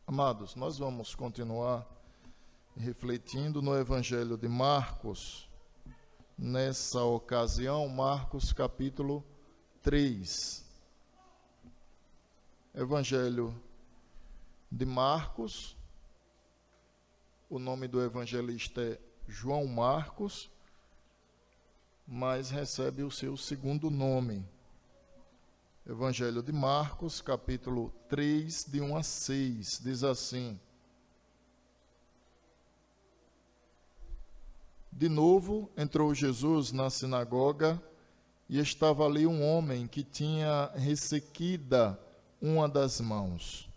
Amados, nós vamos continuar refletindo no Evangelho de Marcos. Nessa ocasião, Marcos capítulo 3. Evangelho de Marcos. O nome do evangelista é João Marcos, mas recebe o seu segundo nome. Evangelho de Marcos, capítulo 3, de 1 a 6, diz assim: De novo entrou Jesus na sinagoga e estava ali um homem que tinha ressequida uma das mãos.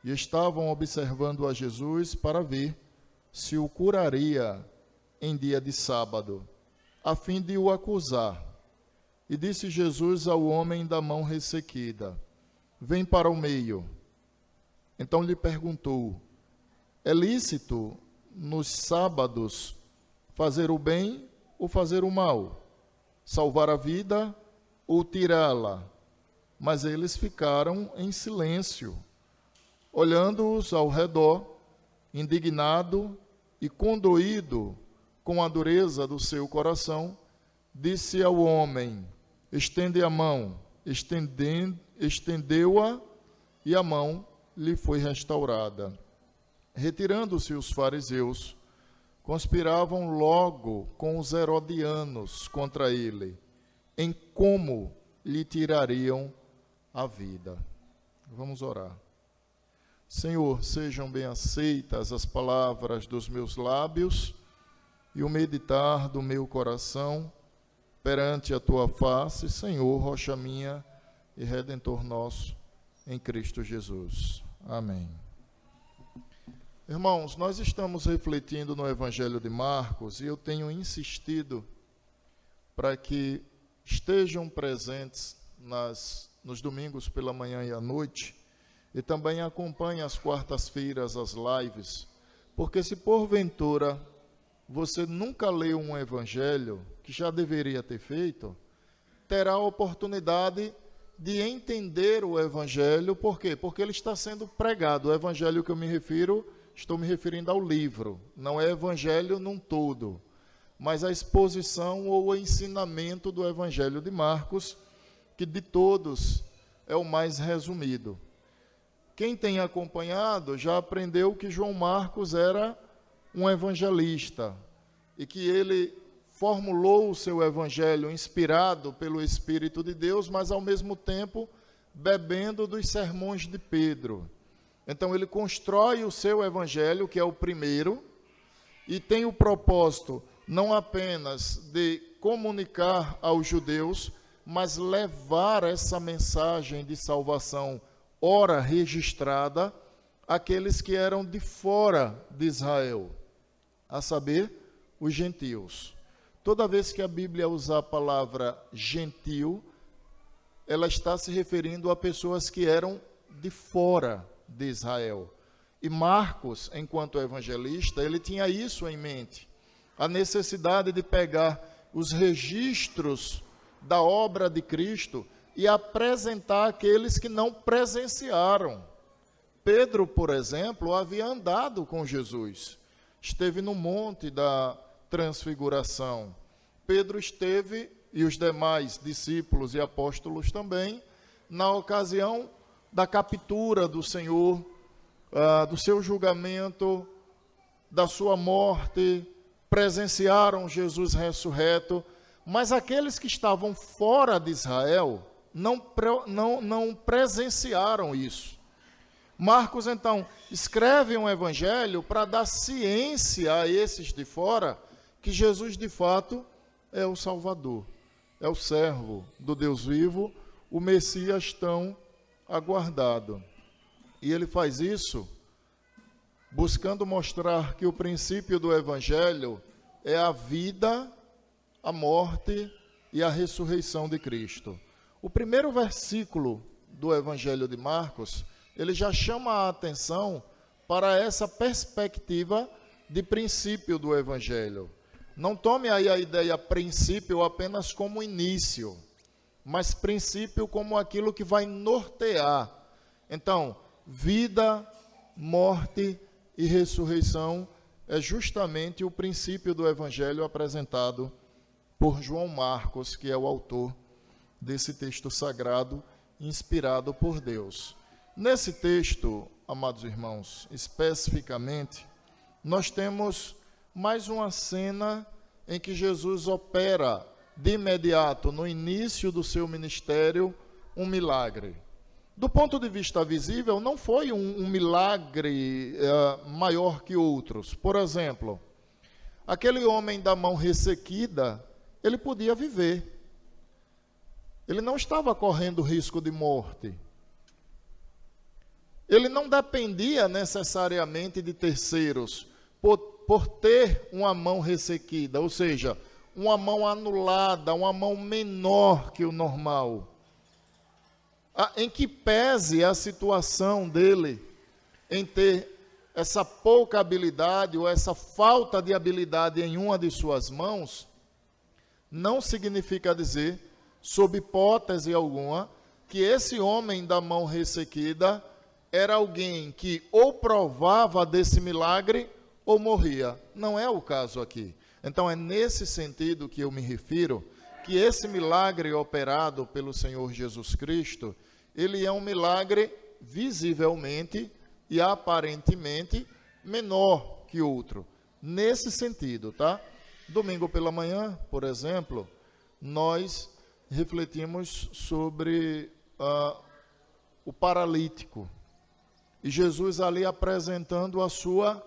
E estavam observando a Jesus para ver se o curaria em dia de sábado, a fim de o acusar. E disse Jesus ao homem da mão ressequida: Vem para o meio. Então lhe perguntou: É lícito nos sábados fazer o bem ou fazer o mal? Salvar a vida ou tirá-la? Mas eles ficaram em silêncio, olhando-os ao redor, indignado e condoído com a dureza do seu coração, disse ao homem: Estende a mão. Estendeu-a, e a mão lhe foi restaurada. Retirando-se os fariseus, conspiravam logo com os herodianos contra ele, em como lhe tirariam a vida. Vamos orar. Senhor, sejam bem aceitas as palavras dos meus lábios e o meditar do meu coração perante a tua face, Senhor, rocha minha e redentor nosso, em Cristo Jesus. Amém. Irmãos, nós estamos refletindo no Evangelho de Marcos e eu tenho insistido para que estejam presentes nos domingos pela manhã e à noite e também acompanhem às quartas-feiras as lives, porque se porventura você nunca leu um evangelho, que já deveria ter feito, terá a oportunidade de entender o evangelho. Por quê? Porque ele está sendo pregado. O evangelho que eu me refiro, estou me referindo ao livro, não é evangelho num todo, mas a exposição ou o ensinamento do Evangelho de Marcos, que de todos é o mais resumido. Quem tem acompanhado já aprendeu que João Marcos era um evangelista e que ele formulou o seu evangelho inspirado pelo Espírito de Deus, mas ao mesmo tempo bebendo dos sermões de Pedro. Então ele constrói o seu evangelho, que é o primeiro, e tem o propósito não apenas de comunicar aos judeus, mas levar essa mensagem de salvação, ora registrada, àqueles que eram de fora de Israel, a saber, os gentios. Toda vez que a Bíblia usa a palavra gentil, ela está se referindo a pessoas que eram de fora de Israel. E Marcos, enquanto evangelista, ele tinha isso em mente, a necessidade de pegar os registros da obra de Cristo e apresentar aqueles que não presenciaram. Pedro, por exemplo, havia andado com Jesus, esteve no monte da Transfiguração. Pedro esteve, e os demais discípulos e apóstolos também, na ocasião da captura do Senhor, do seu julgamento, da sua morte, presenciaram Jesus ressurreto, mas aqueles que estavam fora de Israel não presenciaram isso. Marcos, então, escreve um evangelho para dar ciência a esses de fora que Jesus, de fato, é o Salvador, é o servo do Deus vivo, o Messias tão aguardado. E ele faz isso buscando mostrar que o princípio do evangelho é a vida, a morte e a ressurreição de Cristo. O primeiro versículo do Evangelho de Marcos, ele já chama a atenção para essa perspectiva de princípio do Evangelho. Não tome aí a ideia princípio apenas como início, mas princípio como aquilo que vai nortear. Então, vida, morte e ressurreição é justamente o princípio do Evangelho apresentado por João Marcos, que é o autor desse texto sagrado, inspirado por Deus. Nesse texto, amados irmãos, especificamente, nós temos mais uma cena em que Jesus opera de imediato, no início do seu ministério, um milagre. Do ponto de vista visível, não foi um milagre maior que outros. Por exemplo, aquele homem da mão ressequida, ele podia viver. Ele não estava correndo risco de morte. Ele não dependia necessariamente de terceiros por ter uma mão ressequida, ou seja, uma mão anulada, uma mão menor que o normal. Em que pese a situação dele em ter essa pouca habilidade ou essa falta de habilidade em uma de suas mãos, não significa dizer, sob hipótese alguma, que esse homem da mão ressequida era alguém que ou provava desse milagre ou morria. Não é o caso aqui. Então é nesse sentido que eu me refiro, que esse milagre operado pelo Senhor Jesus Cristo, ele é um milagre visivelmente e aparentemente menor que outro. Nesse sentido, tá? Domingo pela manhã, por exemplo, nós refletimos sobre o paralítico. E Jesus ali apresentando a sua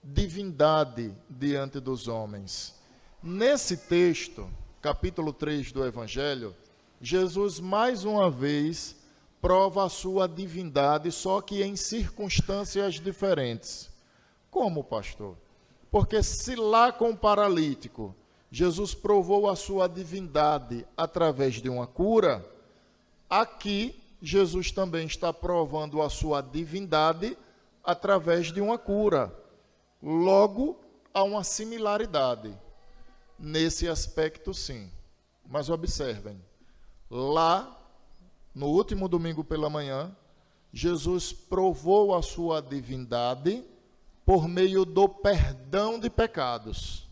divindade diante dos homens. Nesse texto, capítulo 3 do Evangelho, Jesus mais uma vez prova a sua divindade, só que em circunstâncias diferentes. Como, pastor? Porque se lá com o paralítico, Jesus provou a sua divindade através de uma cura, aqui Jesus também está provando a sua divindade através de uma cura. Logo, há uma similaridade. Nesse aspecto, sim. Mas observem, lá, no último domingo pela manhã, Jesus provou a sua divindade por meio do perdão de pecados.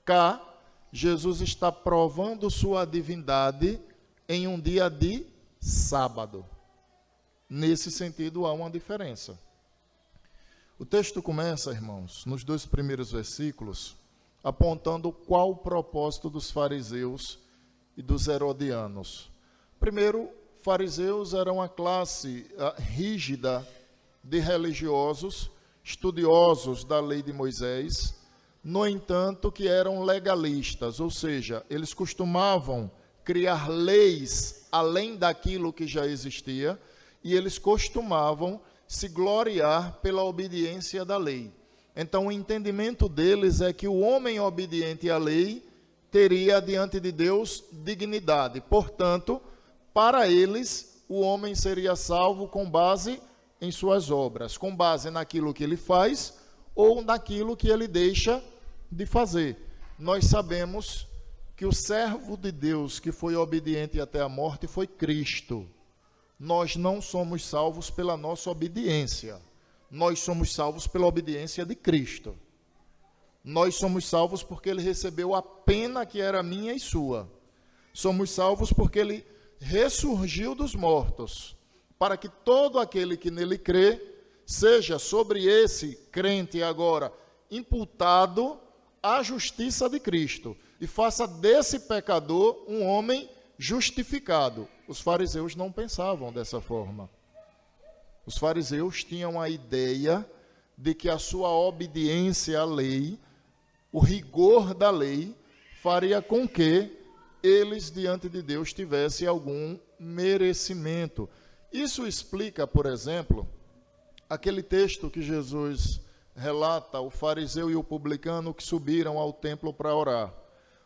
Cá, Jesus está provando sua divindade em um dia de sábado. Nesse sentido, há uma diferença. O texto começa, irmãos, nos 2 primeiros versículos, apontando qual o propósito dos fariseus e dos herodianos. Primeiro, fariseus eram uma classe rígida de religiosos, estudiosos da lei de Moisés, no entanto, que eram legalistas, ou seja, eles costumavam criar leis além daquilo que já existia, e eles costumavam se gloriar pela obediência da lei. Então, o entendimento deles é que o homem obediente à lei teria diante de Deus dignidade. Portanto, para eles, o homem seria salvo com base em suas obras, com base naquilo que ele faz ou naquilo que ele deixa de fazer. Nós sabemos que o servo de Deus que foi obediente até a morte foi Cristo. Nós não somos salvos pela nossa obediência. Nós somos salvos pela obediência de Cristo. Nós somos salvos porque ele recebeu a pena que era minha e sua. Somos salvos porque ele ressurgiu dos mortos, para que todo aquele que nele crê, seja sobre esse crente agora imputado a justiça de Cristo, e faça desse pecador um homem justificado. Os fariseus não pensavam dessa forma. Os fariseus tinham a ideia de que a sua obediência à lei, o rigor da lei, faria com que eles diante de Deus tivessem algum merecimento. Isso explica, por exemplo, aquele texto que Jesus relata, o fariseu e o publicano que subiram ao templo para orar.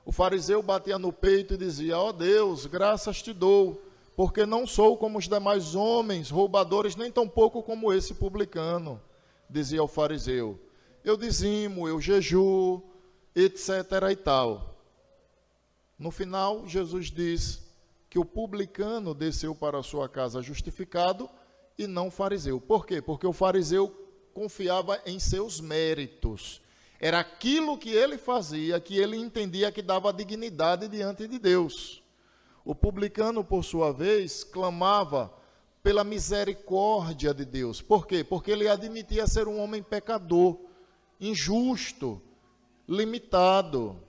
O fariseu batia no peito e dizia: ó Deus, graças te dou, porque não sou como os demais homens, roubadores, nem tampouco como esse publicano, dizia o fariseu. Eu dizimo, eu jejuo, etc. e tal. No final, Jesus diz que o publicano desceu para a sua casa justificado e não o fariseu. Por quê? Porque o fariseu confiava em seus méritos. Era aquilo que ele fazia, que ele entendia que dava dignidade diante de Deus. O publicano, por sua vez, clamava pela misericórdia de Deus. Por quê? Porque ele admitia ser um homem pecador, injusto, limitado.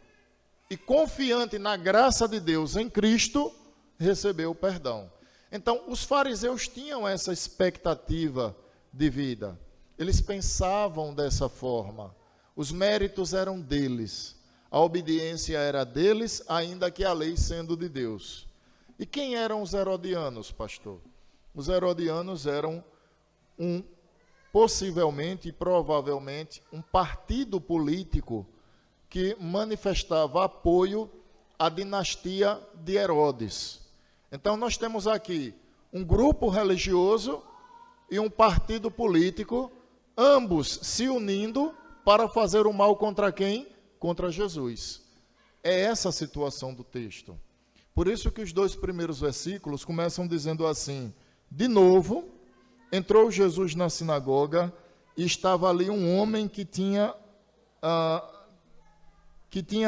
E confiante na graça de Deus em Cristo, recebeu o perdão. Então, os fariseus tinham essa expectativa de vida. Eles pensavam dessa forma. Os méritos eram deles. A obediência era deles, ainda que a lei sendo de Deus. E quem eram os herodianos, pastor? Os herodianos eram possivelmente e provavelmente um partido político que manifestava apoio à dinastia de Herodes. Então, nós temos aqui um grupo religioso e um partido político, ambos se unindo para fazer o mal contra quem? Contra Jesus. É essa a situação do texto. Por isso que os 2 primeiros versículos começam dizendo assim: de novo, entrou Jesus na sinagoga e estava ali um homem que tinha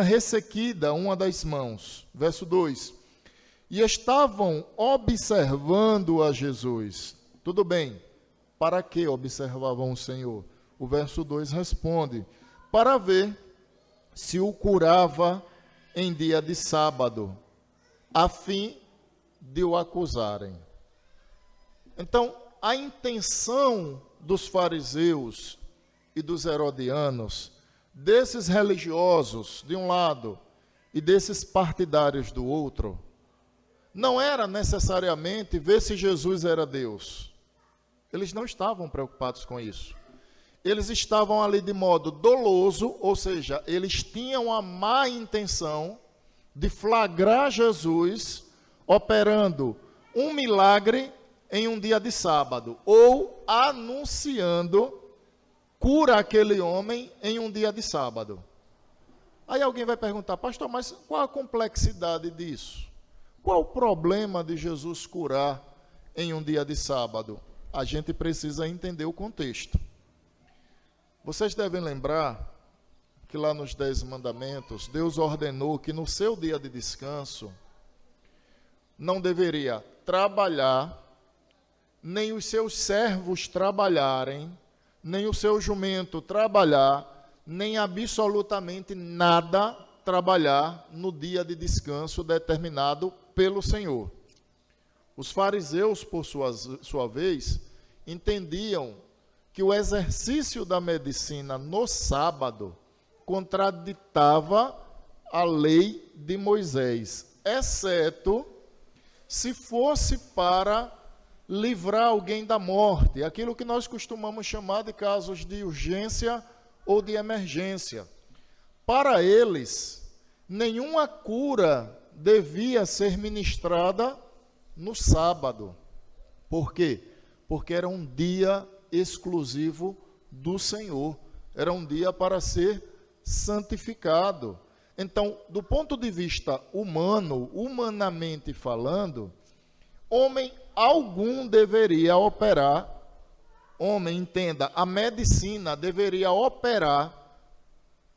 ressequida uma das mãos. Verso 2. E estavam observando a Jesus. Tudo bem, para que observavam o Senhor? O verso 2 responde: para ver se o curava em dia de sábado, a fim de o acusarem. Então, a intenção dos fariseus e dos herodianos, desses religiosos de um lado e desses partidários do outro, não era necessariamente ver se Jesus era Deus. Eles não estavam preocupados com isso. Eles estavam ali de modo doloso, ou seja, eles tinham a má intenção de flagrar Jesus operando um milagre em um dia de sábado, ou anunciando cura aquele homem em um dia de sábado. Aí alguém vai perguntar: pastor, mas qual a complexidade disso? Qual o problema de Jesus curar em um dia de sábado? A gente precisa entender o contexto. Vocês devem lembrar que lá nos 10 mandamentos, Deus ordenou que no seu dia de descanso não deveria trabalhar, nem os seus servos trabalharem, nem o seu jumento trabalhar, nem absolutamente nada trabalhar no dia de descanso determinado pelo Senhor. Os fariseus, por sua vez, entendiam que o exercício da medicina no sábado contraditava a lei de Moisés, exceto se fosse para livrar alguém da morte, aquilo que nós costumamos chamar de casos de urgência ou de emergência. Para eles, nenhuma cura devia ser ministrada no sábado. Por quê? Porque era um dia exclusivo do Senhor. Era um dia para ser santificado. Então, do ponto de vista humano, humanamente falando, homem algum deveria operar, homem, entenda, a medicina deveria operar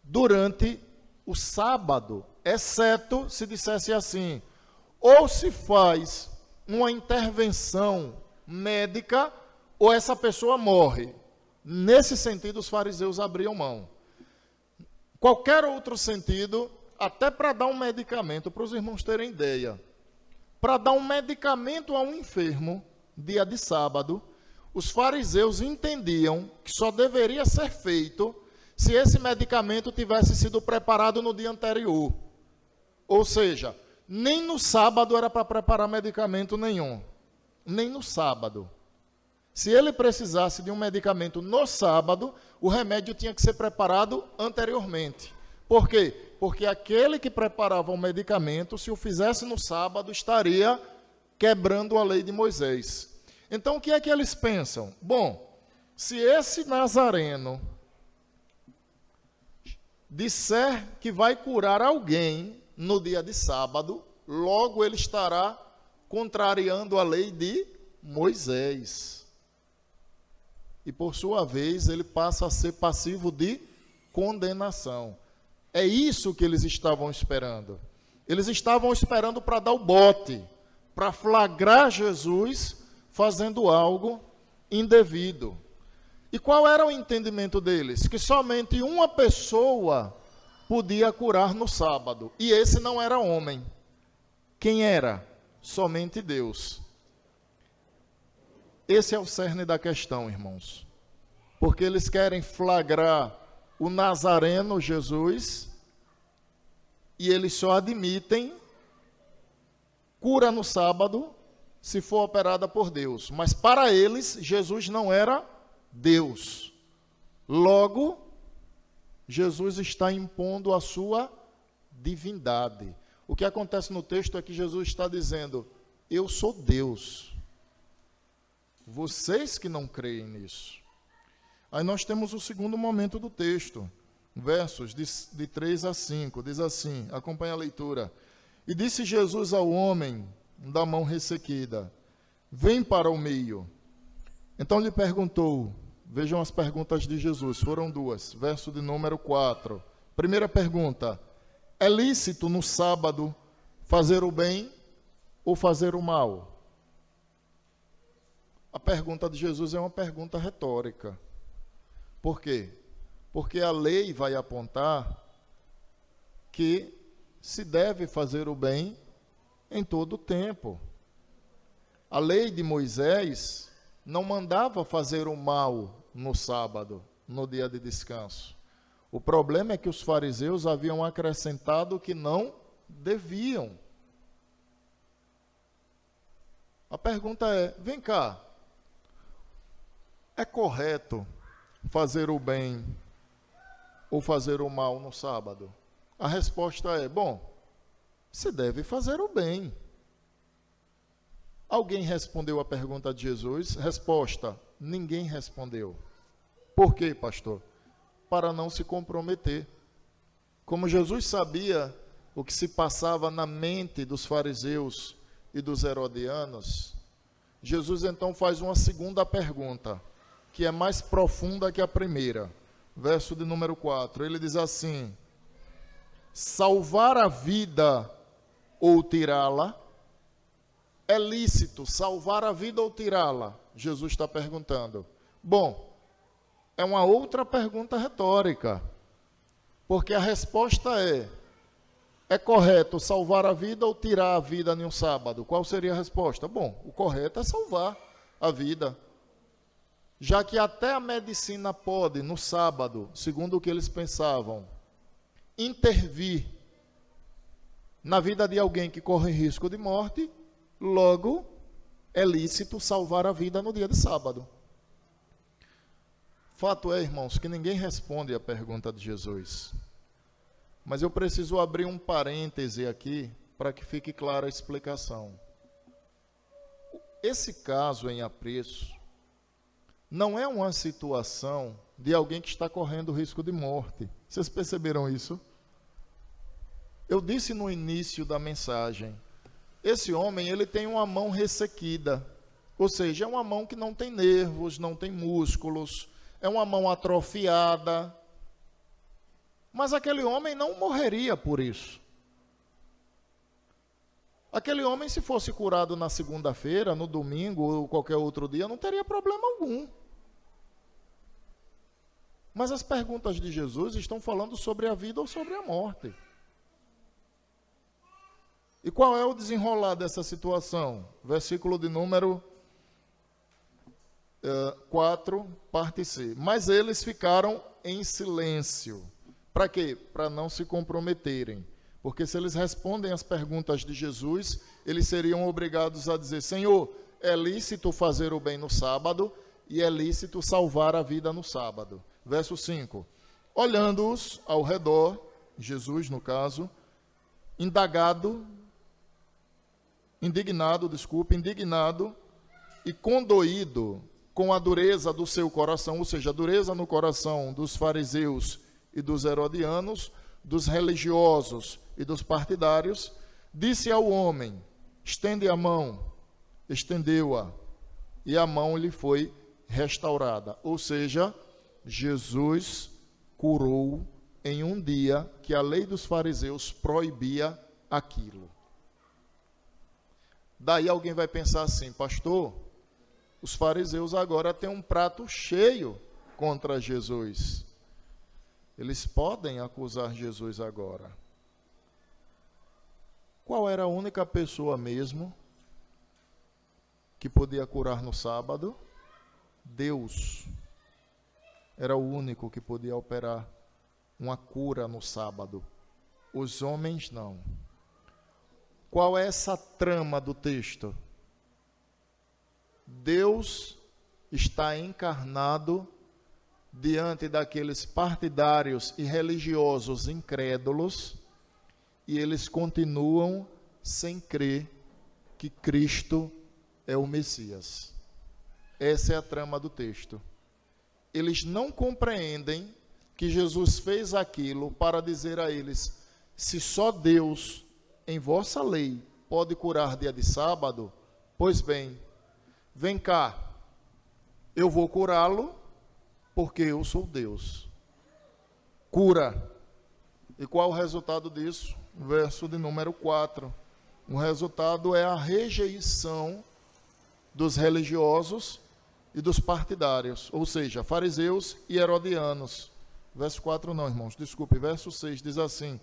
durante o sábado, exceto se dissesse assim: ou se faz uma intervenção médica, ou essa pessoa morre. Nesse sentido, os fariseus abriam mão. Qualquer outro sentido, até para dar um medicamento, para os irmãos terem ideia, para dar um medicamento a um enfermo, dia de sábado, os fariseus entendiam que só deveria ser feito se esse medicamento tivesse sido preparado no dia anterior. Ou seja, nem no sábado era para preparar medicamento nenhum. Nem no sábado. Se ele precisasse de um medicamento no sábado, o remédio tinha que ser preparado anteriormente. Por quê? Porque aquele que preparava o medicamento, se o fizesse no sábado, estaria quebrando a lei de Moisés. Então, o que é que eles pensam? Bom, se esse nazareno disser que vai curar alguém no dia de sábado, logo ele estará contrariando a lei de Moisés. e por sua vez ele passa a ser passivo de condenação. É isso que eles estavam esperando. Eles estavam esperando para dar o bote, para flagrar Jesus fazendo algo indevido. E qual era o entendimento deles? Que somente uma pessoa podia curar no sábado, e esse não era homem. Quem era? Somente Deus. Esse é o cerne da questão, irmãos. Porque eles querem flagrar o Nazareno Jesus, e eles só admitem cura no sábado se for operada por Deus. Mas para eles, Jesus não era Deus. Logo, Jesus está impondo a sua divindade. O que acontece no texto é que Jesus está dizendo: eu sou Deus. Vocês que não creem nisso. Aí nós temos o segundo momento do texto, versos de 3 a 5, diz assim, acompanha a leitura. E disse Jesus ao homem da mão ressequida: vem para o meio. Então lhe perguntou, vejam as perguntas de Jesus, foram duas, verso de número 4. Primeira pergunta: é lícito no sábado fazer o bem ou fazer o mal? A pergunta de Jesus é uma pergunta retórica. Por quê? Porque a lei vai apontar que se deve fazer o bem em todo o tempo. A lei de Moisés não mandava fazer o mal no sábado, no dia de descanso. O problema é que os fariseus haviam acrescentado que não deviam. A pergunta é, vem cá, é correto fazer o bem ou fazer o mal no sábado? A resposta é, bom, se deve fazer o bem. Alguém respondeu a pergunta de Jesus? Resposta, ninguém respondeu. Por quê, pastor? Para não se comprometer. Como Jesus sabia o que se passava na mente dos fariseus e dos herodianos, Jesus então faz uma segunda pergunta, que é mais profunda que a primeira. Verso de número 4, ele diz assim: salvar a vida ou tirá-la? É lícito salvar a vida ou tirá-la? Jesus está perguntando. Bom, é uma outra pergunta retórica, porque a resposta é correto salvar a vida ou tirar a vida em um sábado? Qual seria a resposta? Bom, o correto é salvar a vida. Já que até a medicina pode, no sábado, segundo o que eles pensavam, intervir na vida de alguém que corre risco de morte, logo é lícito salvar a vida no dia de sábado. Fato é, irmãos, que ninguém responde a pergunta de Jesus. Mas eu preciso abrir um parêntese aqui para que fique clara a explicação. Esse caso em apreço não é uma situação de alguém que está correndo risco de morte. Vocês perceberam isso? Eu disse no início da mensagem, esse homem, ele tem uma mão ressequida, ou seja, é uma mão que não tem nervos, não tem músculos, é uma mão atrofiada. Mas aquele homem não morreria por isso. Aquele homem, se fosse curado na segunda-feira, no domingo ou qualquer outro dia, não teria problema algum. Mas as perguntas de Jesus estão falando sobre a vida ou sobre a morte. E qual é o desenrolar dessa situação? Versículo de número 4, parte C. Mas eles ficaram em silêncio. Para quê? Para não se comprometerem. Porque se eles respondem às perguntas de Jesus, eles seriam obrigados a dizer: Senhor, é lícito fazer o bem no sábado e é lícito salvar a vida no sábado. Verso 5. Olhando-os ao redor, Jesus no caso, indignado e condoído com a dureza do seu coração, ou seja, a dureza no coração dos fariseus e dos herodianos, dos religiosos e dos partidários, disse ao homem: estende a mão. Estendeu-a, e a mão lhe foi restaurada. Ou seja, Jesus curou em um dia que a lei dos fariseus proibia aquilo. Daí alguém vai pensar assim: pastor, os fariseus agora têm um prato cheio contra Jesus. Eles podem acusar Jesus agora. Qual era a única pessoa mesmo que podia curar no sábado? Deus. Era o único que podia operar uma cura no sábado. Os homens não. Qual é essa trama do texto? Deus está encarnado diante daqueles partidários e religiosos incrédulos, e eles continuam sem crer que Cristo é o Messias. Essa é a trama do texto. Eles não compreendem que Jesus fez aquilo para dizer a eles: se só Deus, em vossa lei, pode curar dia de sábado, pois bem, vem cá, eu vou curá-lo, porque eu sou Deus. Cura. E qual o resultado disso? Verso de número 4. O resultado é a rejeição dos religiosos e dos partidários, ou seja, fariseus e herodianos. Verso 4 não, irmãos, desculpe, verso 6 diz assim: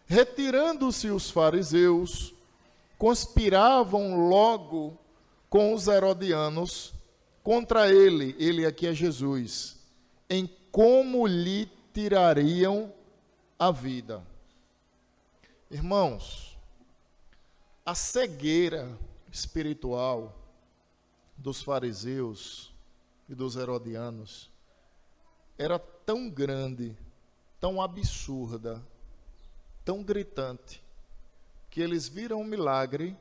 retirando-se os fariseus, conspiravam logo com os herodianos contra ele aqui é Jesus, em como lhe tirariam a vida. Irmãos, a cegueira espiritual dos fariseus e dos herodianos era tão grande, tão absurda, tão gritante, que eles viram um milagre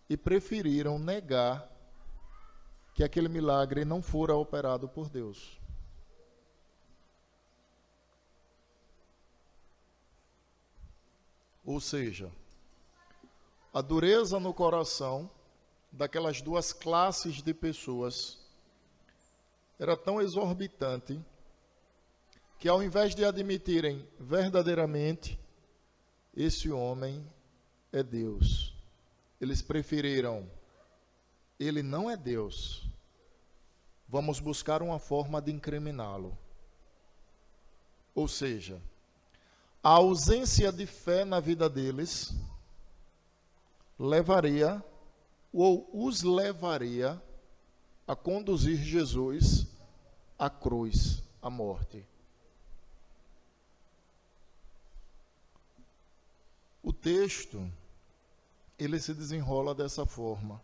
e preferiram negar que aquele milagre não fora operado por Deus. Ou seja, a dureza no coração daquelas duas classes de pessoas era tão exorbitante que, ao invés de admitirem verdadeiramente esse homem é Deus, eles preferiram: ele não é Deus, vamos buscar uma forma de incriminá-lo. Ou seja, a ausência de fé na vida deles levaria ou os levaria a conduzir Jesus à cruz, à morte. O texto, ele se desenrola dessa forma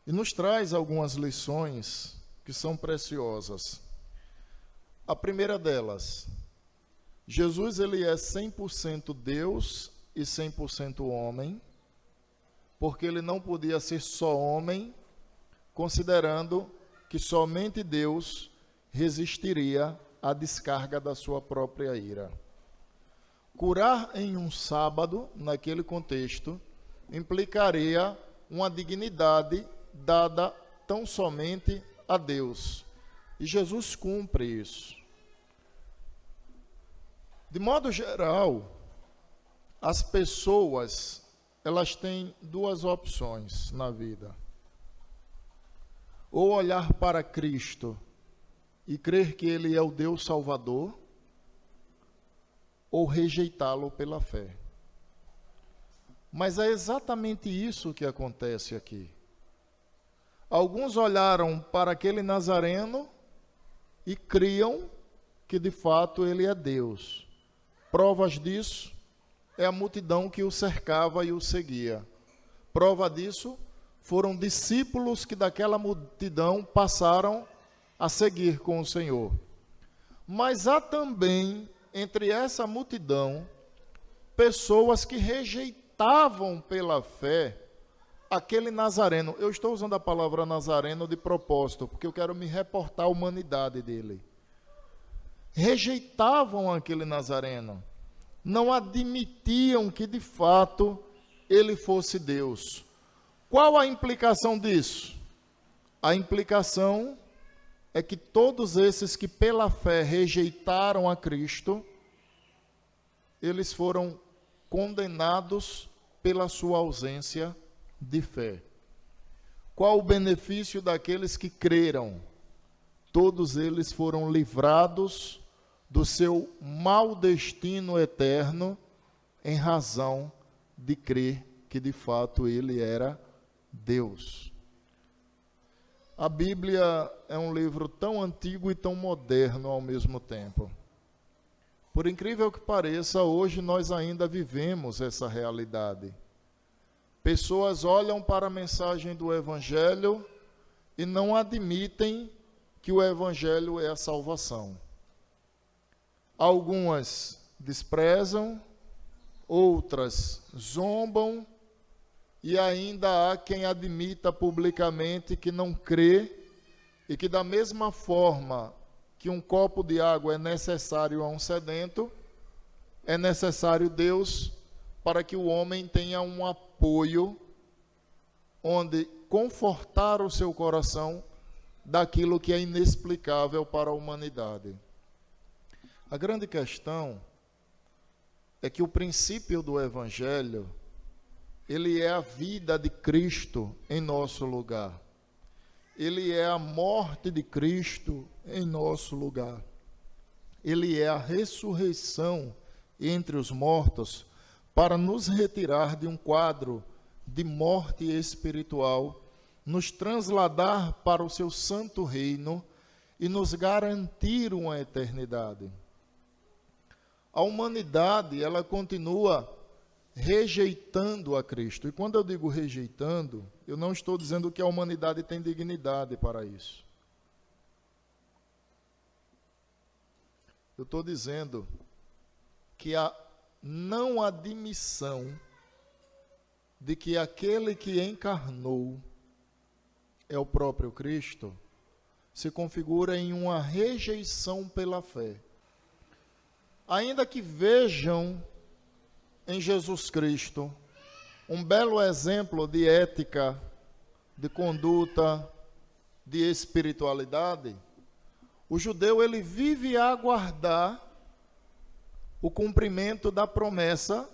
e nos traz algumas lições que são preciosas. A primeira delas: Jesus, ele é 100% Deus e 100% homem, porque ele não podia ser só homem, considerando que somente Deus resistiria à descarga da sua própria ira. Curar em um sábado, naquele contexto, implicaria uma dignidade dada tão somente a Deus. E Jesus cumpre isso. De modo geral, as pessoas, elas têm duas opções na vida: ou olhar para Cristo e crer que Ele é o Deus Salvador, ou rejeitá-lo pela fé. Mas é exatamente isso que acontece aqui. Alguns olharam para aquele Nazareno e criam que de fato ele é Deus. Provas disso é a multidão que o cercava e o seguia. Prova disso foram discípulos que daquela multidão passaram a seguir com o Senhor. Mas há também entre essa multidão pessoas que rejeitavam pela fé aquele Nazareno. Eu estou usando a palavra Nazareno de propósito, porque eu quero me reportar à humanidade dele. Rejeitavam aquele Nazareno, não admitiam que de fato ele fosse Deus. Qual a implicação disso? A implicação é que todos esses que pela fé rejeitaram a Cristo, eles foram condenados pela sua ausência de fé. Qual o benefício daqueles que creram? Todos eles foram livrados do seu mau destino eterno em razão de crer que de fato ele era Deus. A Bíblia é um livro tão antigo e tão moderno ao mesmo tempo. Por incrível que pareça, hoje nós ainda vivemos essa realidade. Pessoas olham para a mensagem do Evangelho e não admitem que o Evangelho é a salvação. Algumas desprezam, outras zombam, e ainda há quem admita publicamente que não crê e que da mesma forma que um copo de água é necessário a um sedento, é necessário Deus para que o homem tenha um apoio onde confortar o seu coração daquilo que é inexplicável para a humanidade. A grande questão é que o princípio do Evangelho, ele é a vida de Cristo em nosso lugar. Ele é a morte de Cristo em nosso lugar. Ele é a ressurreição entre os mortos para nos retirar de um quadro de morte espiritual, nos transladar para o seu santo reino e nos garantir uma eternidade. A humanidade, ela continua rejeitando a Cristo. E quando eu digo rejeitando, eu não estou dizendo que a humanidade tem dignidade para isso. Eu estou dizendo que a não admissão de que aquele que encarnou é o próprio Cristo se configura em uma rejeição pela fé. Ainda que vejam em Jesus Cristo um belo exemplo de ética, de conduta, de espiritualidade, o judeu ele vive a aguardar o cumprimento da promessa,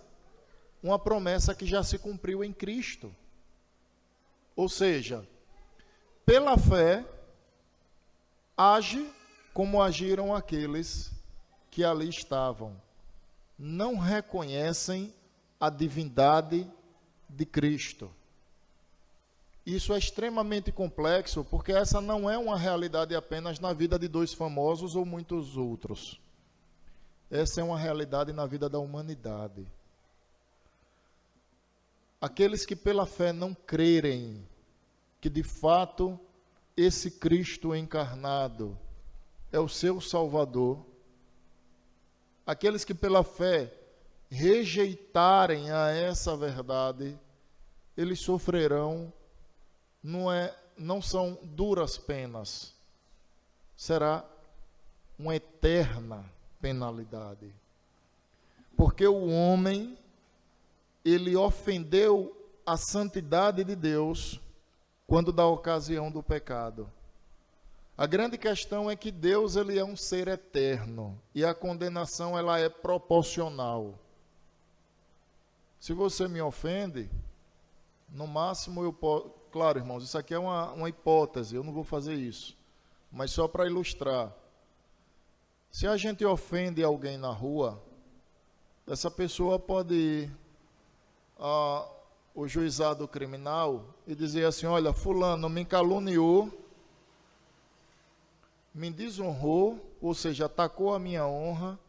uma promessa que já se cumpriu em Cristo. Ou seja, pela fé, age como agiram aqueles que ali estavam. Não reconhecem a divindade de Cristo. Isso é extremamente complexo, porque essa não é uma realidade apenas na vida de dois famosos ou muitos outros. Essa é uma realidade na vida da humanidade. Aqueles que pela fé não crerem que de fato esse Cristo encarnado é o seu Salvador, aqueles que pela fé rejeitarem a essa verdade, eles sofrerão, não são duras penas, será uma eterna penalidade. Porque o homem, ele ofendeu a santidade de Deus quando dá ocasião do pecado. A grande questão é que Deus ele é um ser eterno e a condenação ela é proporcional. Se você me ofende, no máximo eu posso... Claro, irmãos, isso aqui é uma hipótese, eu não vou fazer isso. Mas só para ilustrar. Se a gente ofende alguém na rua, essa pessoa pode ir ao juizado criminal e dizer assim, olha, fulano me caluniou, me desonrou, ou seja, atacou a minha honra,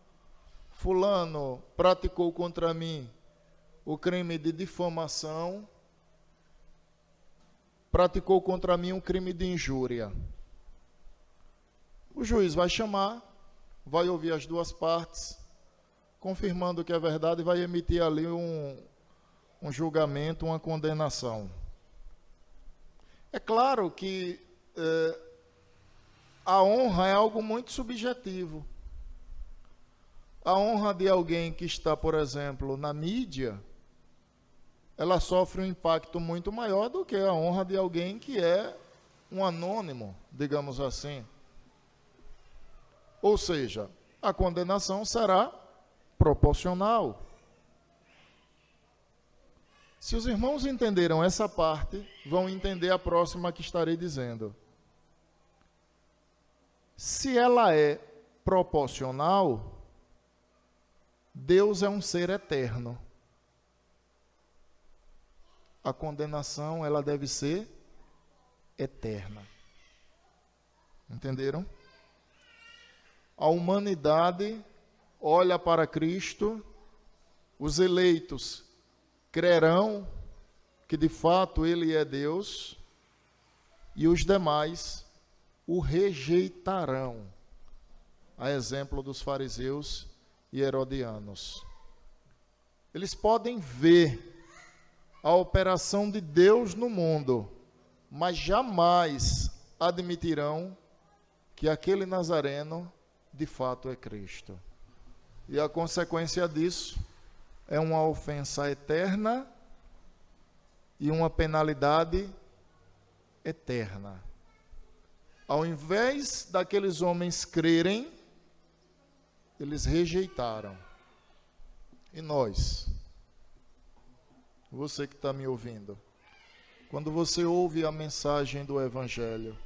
fulano praticou contra mim o crime de difamação, praticou contra mim um crime de injúria. O juiz vai chamar, vai ouvir as duas partes, confirmando que é verdade, e vai emitir ali um julgamento, uma condenação. É claro que a honra é algo muito subjetivo. A honra de alguém que está, por exemplo, na mídia, ela sofre um impacto muito maior do que a honra de alguém que é um anônimo, digamos assim. Ou seja, a condenação será proporcional. Se os irmãos entenderam essa parte, vão entender a próxima que estarei dizendo. Se ela é proporcional, Deus é um ser eterno. A condenação, ela deve ser eterna. Entenderam? A humanidade olha para Cristo, os eleitos crerão que de fato Ele é Deus, e os demais o rejeitarão, a exemplo dos fariseus e herodianos. Eles podem ver a operação de Deus no mundo, mas jamais admitirão que aquele Nazareno de fato é Cristo. E a consequência disso é uma ofensa eterna e uma penalidade eterna. Ao invés daqueles homens crerem, eles rejeitaram. E nós? Você que está me ouvindo, quando você ouve a mensagem do Evangelho,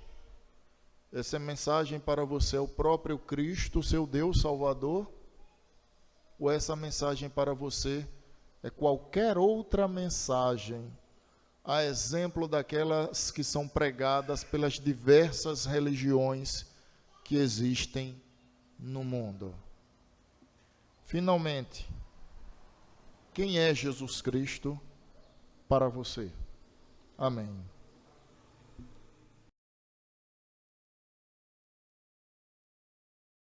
essa mensagem para você é o próprio Cristo, seu Deus Salvador? Ou essa mensagem para você é qualquer outra mensagem, a exemplo daquelas que são pregadas pelas diversas religiões que existem no mundo? Finalmente, quem é Jesus Cristo para você? Amém.